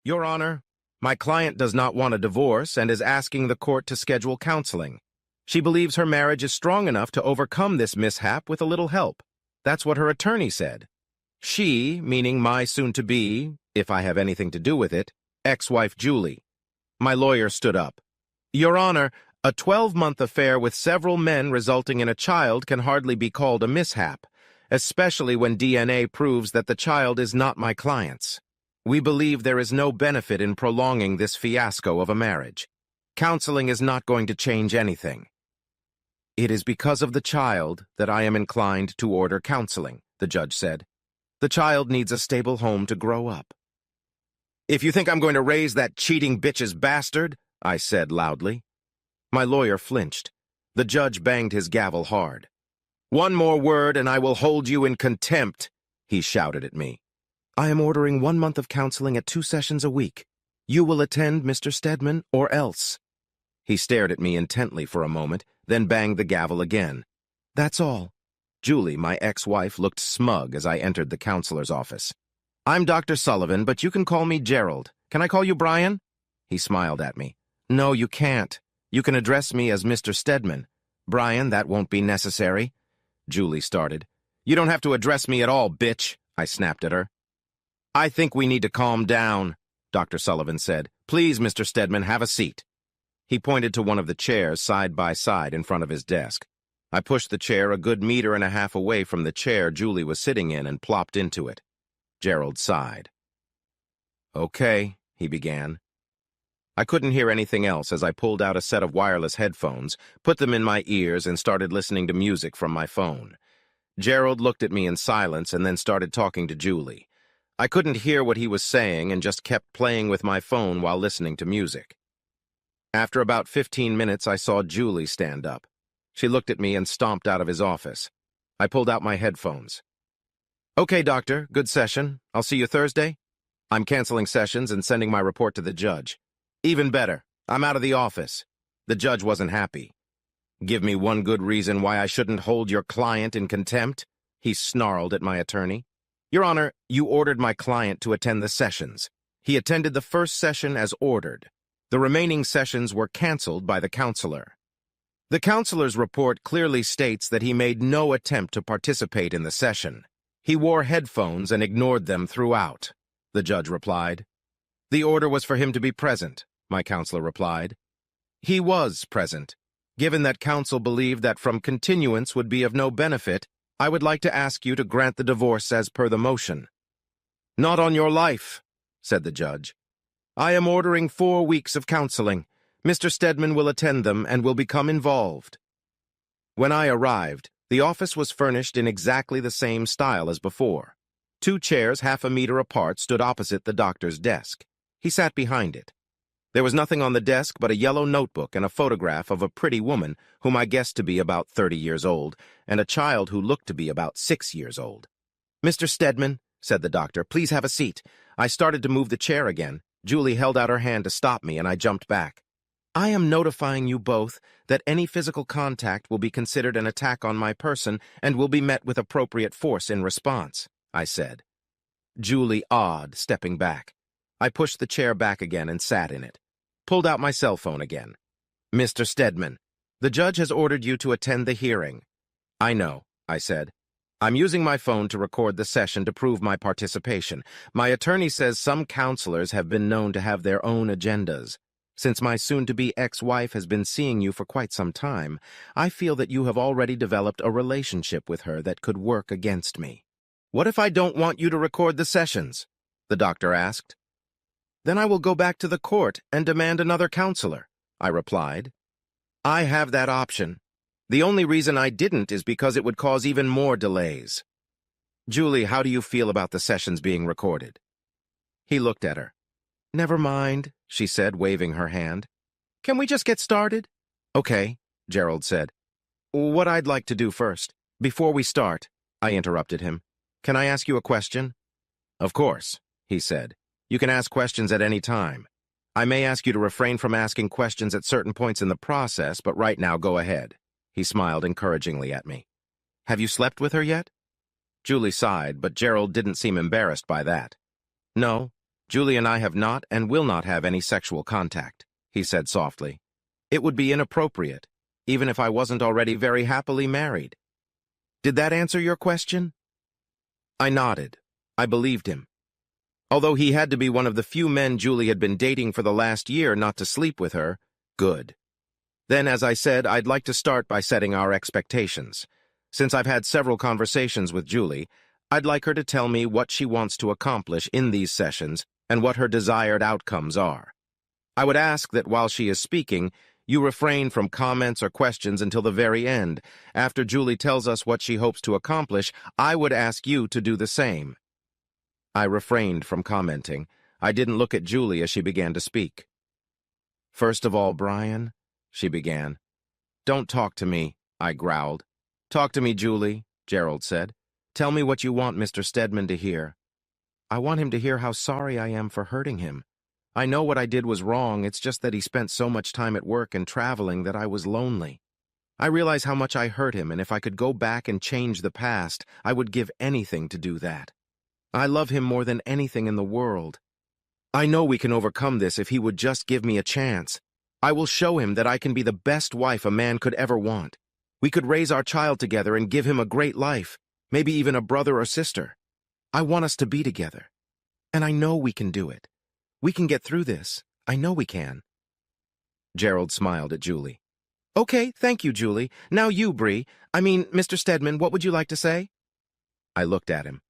Your Honor, my client does not want a divorce and is asking the court to schedule counseling. She believes her marriage is strong enough to overcome this mishap with a little help. That's what her attorney said. She, meaning my soon-to-be, if I have anything to do with it, ex-wife Julie. My lawyer stood up. Your Honor, a 12-month affair with several men resulting in a child can hardly be called a mishap, especially when DNA proves that the child is not my client's. We believe there is no benefit in prolonging this fiasco of a marriage. Counseling is not going to change anything. It is because of the child that I am inclined to order counseling, the judge said. The child needs a stable home to grow up. If you think I'm going to raise that cheating bitch's bastard, I said loudly. My lawyer flinched. The judge banged his gavel hard. One more word and I will hold you in contempt, he shouted at me. I am ordering 1 month of counseling at 2 sessions a week. You will attend, Mr. Stedman, or else. He stared at me intently for a moment, then banged the gavel again. That's all. Julie, my ex-wife, looked smug as I entered the counselor's office. I'm Dr. Sullivan, but you can call me Gerald. Can I call you Brian? He smiled at me. No, you can't. You can address me as Mr. Stedman. Brian, that won't be necessary. Julie started. You don't have to address me at all, bitch, I snapped at her. I think we need to calm down, Dr. Sullivan said. Please, Mr. Stedman, have a seat. He pointed to one of the chairs side by side in front of his desk. I pushed the chair a good 1.5 meters away from the chair Julie was sitting in and plopped into it. Gerald sighed. Okay, he began. I couldn't hear anything else as I pulled out a set of wireless headphones, put them in my ears, and started listening to music from my phone. Gerald looked at me in silence and then started talking to Julie. I couldn't hear what he was saying and just kept playing with my phone while listening to music. After about 15 minutes, I saw Julie stand up. She looked at me and stomped out of his office. I pulled out my headphones. Okay, doctor, good session. I'll see you Thursday. I'm canceling sessions and sending my report to the judge. Even better, I'm out of the office. The judge wasn't happy. Give me one good reason why I shouldn't hold your client in contempt, he snarled at my attorney. Your Honor, you ordered my client to attend the sessions. He attended the first session as ordered. The remaining sessions were canceled by the counselor. The counselor's report clearly states that he made no attempt to participate in the session. He wore headphones and ignored them throughout, the judge replied. The order was for him to be present, my counselor replied. He was present. Given that counsel believed that from continuance would be of no benefit, I would like to ask you to grant the divorce as per the motion. Not on your life, said the judge. I am ordering 4 weeks of counseling. Mr. Stedman will attend them and will become involved. When I arrived, the office was furnished in exactly the same style as before. 2 chairs 1/2 meter apart stood opposite the doctor's desk. He sat behind it. There was nothing on the desk but a yellow notebook and a photograph of a pretty woman whom I guessed to be about 30 years old, and a child who looked to be about 6 years old. Mr. Stedman, said the doctor, please have a seat. I started to move the chair again. Julie held out her hand to stop me, and I jumped back. I am notifying you both that any physical contact will be considered an attack on my person and will be met with appropriate force in response, I said. Julie awed, stepping back. I pushed the chair back again and sat in it. Pulled out my cell phone again. Mr. Stedman, the judge has ordered you to attend the hearing. I know, I said. I'm using my phone to record the session to prove my participation. My attorney says some counselors have been known to have their own agendas. Since my soon-to-be ex-wife has been seeing you for quite some time, I feel that you have already developed a relationship with her that could work against me. What if I don't want you to record the sessions? The doctor asked. Then I will go back to the court and demand another counselor, I replied. I have that option. The only reason I didn't is because it would cause even more delays. Julie, how do you feel about the sessions being recorded? He looked at her. Never mind, she said, waving her hand. Can we just get started? Okay, Gerald said. What I'd like to do first. Before we start, I interrupted him. Can I ask you a question? Of course, he said. You can ask questions at any time. I may ask you to refrain from asking questions at certain points in the process, but right now go ahead. He smiled encouragingly at me. Have you slept with her yet? Julie sighed, but Gerald didn't seem embarrassed by that. No, Julie and I have not and will not have any sexual contact, he said softly. It would be inappropriate, even if I wasn't already very happily married. Did that answer your question? I nodded. I believed him. Although he had to be one of the few men Julie had been dating for the last year not to sleep with her, good. Then, as I said, I'd like to start by setting our expectations. Since I've had several conversations with Julie, I'd like her to tell me what she wants to accomplish in these sessions and what her desired outcomes are. I would ask that while she is speaking, you refrain from comments or questions until the very end. After Julie tells us what she hopes to accomplish, I would ask you to do the same. I refrained from commenting. I didn't look at Julie as she began to speak. First of all, Brian, she began. Don't talk to me, I growled. Talk to me, Julie, Gerald said. Tell me what you want Mr. Stedman to hear. I want him to hear how sorry I am for hurting him. I know what I did was wrong, it's just that he spent so much time at work and traveling that I was lonely. I realize how much I hurt him, and if I could go back and change the past, I would give anything to do that. I love him more than anything in the world. I know we can overcome this if he would just give me a chance. I will show him that I can be the best wife a man could ever want. We could raise our child together and give him a great life, maybe even a brother or sister. I want us to be together. And I know we can do it. We can get through this. I know we can. Gerald smiled at Julie. Okay, thank you, Julie. Now you, Mr. Stedman, what would you like to say? I looked at him.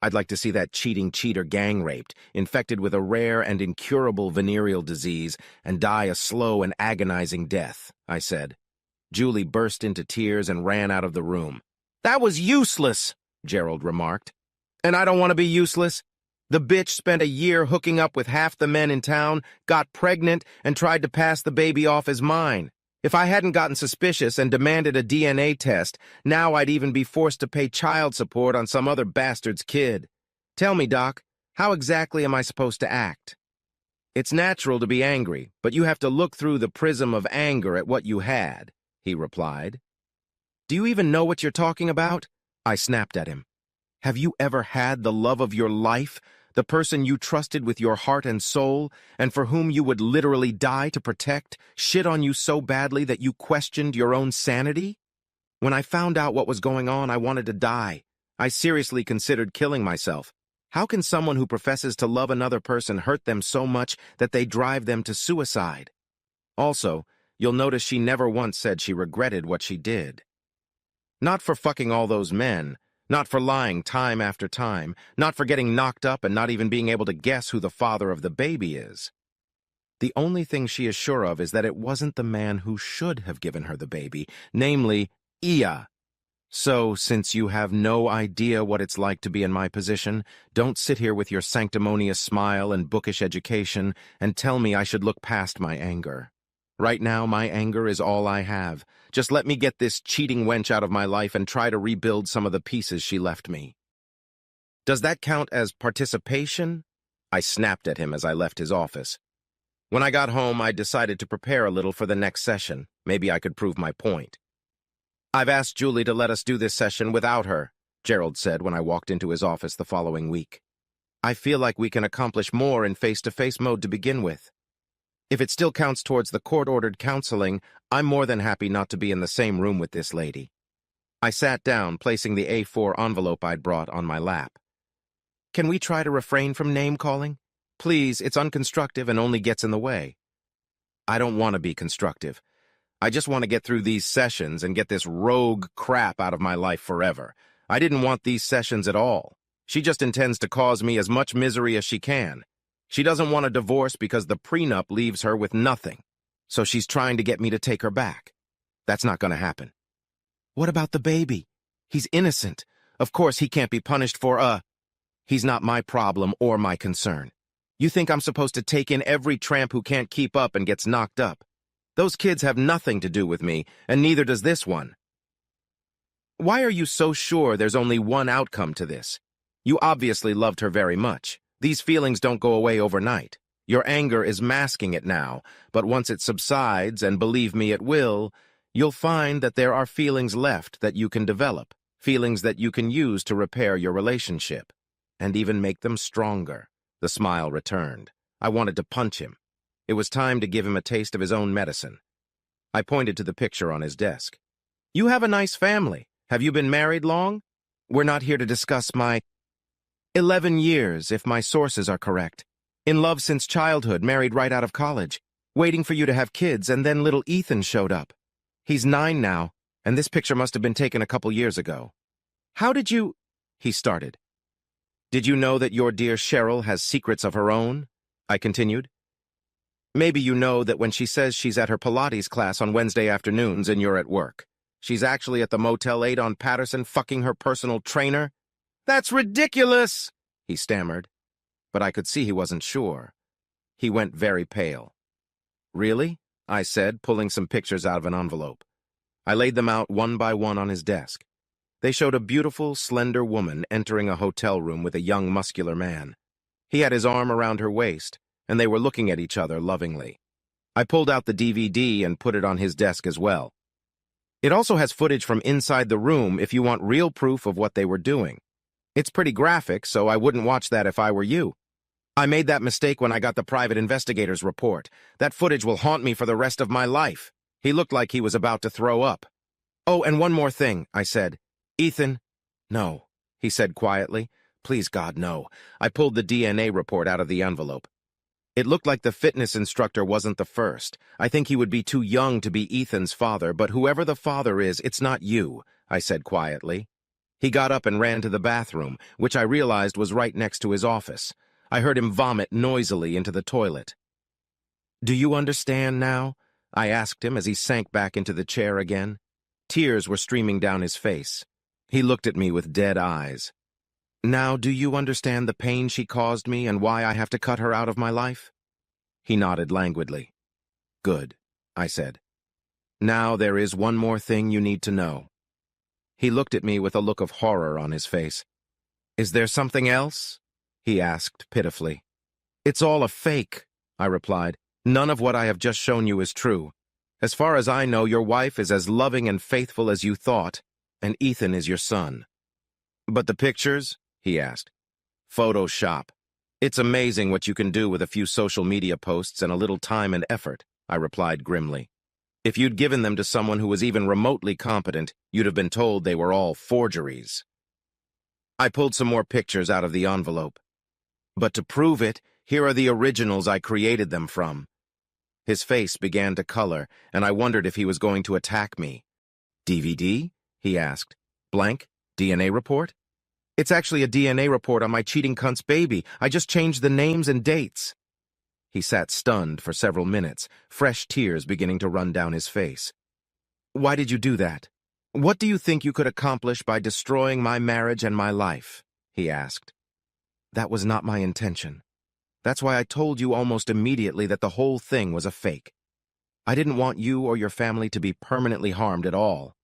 I'd like to see that cheating cheater gang-raped, infected with a rare and incurable venereal disease, and die a slow and agonizing death, I said. Julie burst into tears and ran out of the room. That was useless, Gerald remarked. And I don't want to be useless. The bitch spent a year hooking up with half the men in town, got pregnant, and tried to pass the baby off as mine. If I hadn't gotten suspicious and demanded a DNA test, now I'd even be forced to pay child support on some other bastard's kid. Tell me, Doc, how exactly am I supposed to act? It's natural to be angry, but you have to look through the prism of anger at what you had, he replied. Do you even know what you're talking about? I snapped at him. Have you ever had the love of your life, the person you trusted with your heart and soul, and for whom you would literally die to protect, shit on you so badly that you questioned your own sanity? When I found out what was going on, I wanted to die. I seriously considered killing myself. How can someone who professes to love another person hurt them so much that they drive them to suicide? Also, you'll notice she never once said she regretted what she did. Not for fucking all those men, not for lying time after time, not for getting knocked up and not even being able to guess who the father of the baby is. The only thing she is sure of is that it wasn't the man who should have given her the baby, namely, Ia. So, since you have no idea what it's like to be in my position, don't sit here with your sanctimonious smile and bookish education and tell me I should look past my anger. Right now, my anger is all I have. Just let me get this cheating wench out of my life and try to rebuild some of the pieces she left me. Does that count as participation? I snapped at him as I left his office. When I got home, I decided to prepare a little for the next session. Maybe I could prove my point. I've asked Julie to let us do this session without her, Gerald said when I walked into his office the following week. I feel like we can accomplish more in face-to-face mode to begin with. If it still counts towards the court-ordered counseling, I'm more than happy not to be in the same room with this lady. I sat down, placing the A4 envelope I'd brought on my lap. Can we try to refrain from name-calling? Please, it's unconstructive and only gets in the way. I don't want to be constructive. I just want to get through these sessions and get this rogue crap out of my life forever. I didn't want these sessions at all. She just intends to cause me as much misery as she can. She doesn't want a divorce because the prenup leaves her with nothing. So she's trying to get me to take her back. That's not going to happen. What about the baby? He's innocent. Of course he can't be punished for He's not my problem or my concern. You think I'm supposed to take in every tramp who can't keep up and gets knocked up? Those kids have nothing to do with me, and neither does this one. Why are you so sure there's only one outcome to this? You obviously loved her very much. These feelings don't go away overnight. Your anger is masking it now, but once it subsides, and believe me, it will, you'll find that there are feelings left that you can develop, feelings that you can use to repair your relationship, and even make them stronger. The smile returned. I wanted to punch him. It was time to give him a taste of his own medicine. I pointed to the picture on his desk. You have a nice family. Have you been married long? We're not here to discuss my 11 years, if my sources are correct. In love since childhood, married right out of college. Waiting for you to have kids, and then little Ethan showed up. He's 9 now, and this picture must have been taken a couple years ago. How did you... He started. Did you know that your dear Cheryl has secrets of her own? I continued. Maybe you know that when she says she's at her Pilates class on Wednesday afternoons and you're at work, she's actually at the Motel 8 on Patterson fucking her personal trainer? That's ridiculous, he stammered. But I could see he wasn't sure. He went very pale. Really? I said, pulling some pictures out of an envelope. I laid them out one by one on his desk. They showed a beautiful, slender woman entering a hotel room with a young, muscular man. He had his arm around her waist, and they were looking at each other lovingly. I pulled out the DVD and put it on his desk as well. It also has footage from inside the room if you want real proof of what they were doing. It's pretty graphic, so I wouldn't watch that if I were you. I made that mistake when I got the private investigator's report. That footage will haunt me for the rest of my life. He looked like he was about to throw up. Oh, and one more thing, I said. Ethan? No, he said quietly. Please, God, no. I pulled the DNA report out of the envelope. It looked like the fitness instructor wasn't the first. I think he would be too young to be Ethan's father, but whoever the father is, it's not you, I said quietly. He got up and ran to the bathroom, which I realized was right next to his office. I heard him vomit noisily into the toilet. Do you understand now? I asked him as he sank back into the chair again. Tears were streaming down his face. He looked at me with dead eyes. Now, do you understand the pain she caused me and why I have to cut her out of my life? He nodded languidly. Good, I said. Now there is one more thing you need to know. He looked at me with a look of horror on his face. Is there something else? He asked pitifully. It's all a fake, I replied. None of what I have just shown you is true. As far as I know, your wife is as loving and faithful as you thought, and Ethan is your son. But the pictures? He asked. Photoshop. It's amazing what you can do with a few social media posts and a little time and effort, I replied grimly. If you'd given them to someone who was even remotely competent, you'd have been told they were all forgeries. I pulled some more pictures out of the envelope. But to prove it, here are the originals I created them from. His face began to color, and I wondered if he was going to attack me. DVD? He asked. Blank? DNA report? It's actually a DNA report on my cheating cunt's baby. I just changed the names and dates. He sat stunned for several minutes, fresh tears beginning to run down his face. Why did you do that? What do you think you could accomplish by destroying my marriage and my life? He asked. That was not my intention. That's why I told you almost immediately that the whole thing was a fake. I didn't want you or your family to be permanently harmed at all.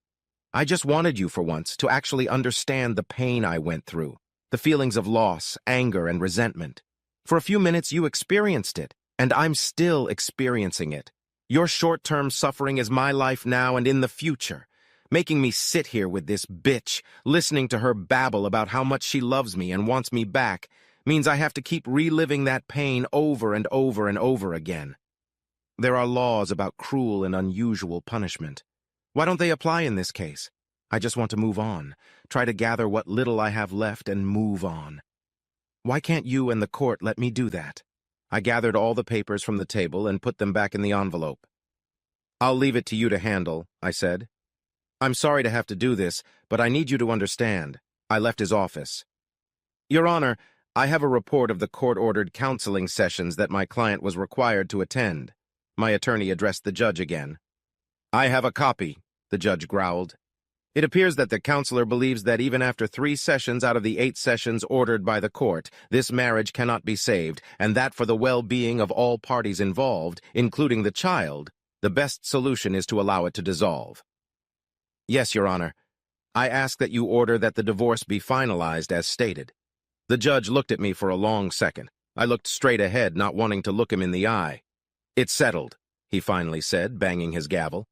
I just wanted you, for once, to actually understand the pain I went through, the feelings of loss, anger, and resentment. For a few minutes, you experienced it, and I'm still experiencing it. Your short-term suffering is my life now and in the future. Making me sit here with this bitch, listening to her babble about how much she loves me and wants me back, means I have to keep reliving that pain over and over and over again. There are laws about cruel and unusual punishment. Why don't they apply in this case? I just want to move on, try to gather what little I have left and move on. Why can't you and the court let me do that? I gathered all the papers from the table and put them back in the envelope. I'll leave it to you to handle, I said. I'm sorry to have to do this, but I need you to understand. I left his office. Your Honor, I have a report of the court-ordered counseling sessions that my client was required to attend. My attorney addressed the judge again. I have a copy, the judge growled. It appears that the counselor believes that even after 3 sessions out of the 8 sessions ordered by the court, this marriage cannot be saved, and that for the well-being of all parties involved, including the child, the best solution is to allow it to dissolve. Yes, Your Honor. I ask that you order that the divorce be finalized as stated. The judge looked at me for a long second. I looked straight ahead, not wanting to look him in the eye. It's settled, he finally said, banging his gavel.